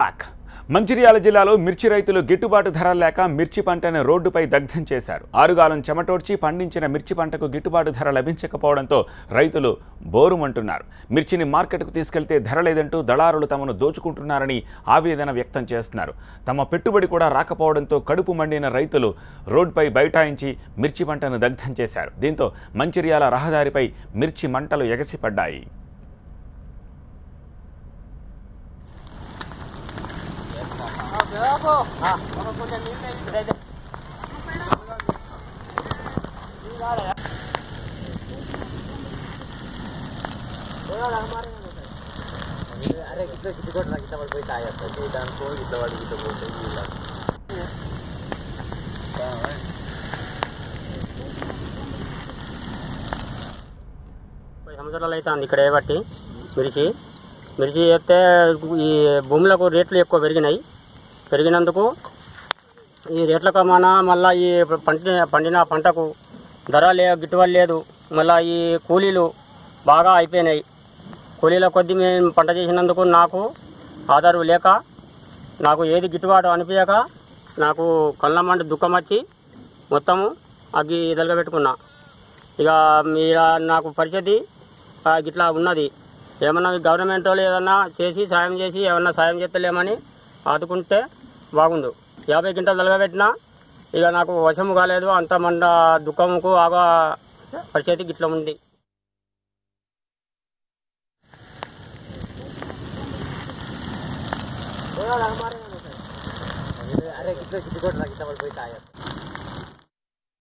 Back Mancherial జిల్లాలో మిర్చి రైతులు గిట్టుబాటు ధర లేక మిర్చి పంటను రోడ్డుపై దగ్ధం చేశారు. ఆరుగాలం చెమటోడ్చి పండించిన మిర్చి పంటకు గిట్టుబాటు ధర లభించకపోవడంతో రైతులు బోరుమంటున్నారు. మిర్చిని మార్కెట్కు తీసుకెళ్తే ధర లేదంటూ దళారులు తమను దోచుకుంటున్నారని ఆవేదన వ్యక్తం చేస్తున్నారు. తమ పెట్టుబడి కూడా రాకపోవడంతో కడుపు మండిన రైతులు రోడ్డుపై బైఠాయించి మిర్చి పంటను దగ్ధం చేశారు. దీంతో మంచిర్యాల రహదారిపై మిర్చి మంటలు ఎగసిపడ్డాయి. अरे किती किती कोट ना किती पैसा आया तो ते दान को किती वाडी किती बोलते गेला సంవత్సరాలు అవుతుంది ఇక్కడ ఏబట్టి మిర్చి అయితే ఈ భూములకు రేట్లు ఎక్కువ పెరిగినందుకు ఈ రేట్లకు మళ్ళీ ఈ పండిన పంటకు ధర గిట్టుబాటు లేదు. మళ్ళీ ఈ కూలీలు బాగా అయిపోయినాయి. కూలీల కొద్దీ మేము పంట చేసినందుకు నాకు ఆధారు లేక నాకు ఏది గిట్టుబాటు అనిపించక నాకు కళ్ళమంట దుఃఖం వచ్చి మొత్తము అగ్గి పెట్టుకున్నా. ఇక మీరు నాకు పరిస్థితి గిట్లా ఉన్నది. ఏమన్నా గవర్నమెంట్ వాళ్ళు ఏదన్నా చేసి సాయం చేసి ఏమన్నా సాయం చేస్తలేమని ఆదుకుంటే బాగుండు. 50 క్వింటాలు తలగబెట్టినా ఇక నాకు వశము కాలేదు. అంత మండ దుఃఖముకు ఆగా పరిస్థితి గిట్లా ఉంది. अरे किती कोट ना किती पैसा आया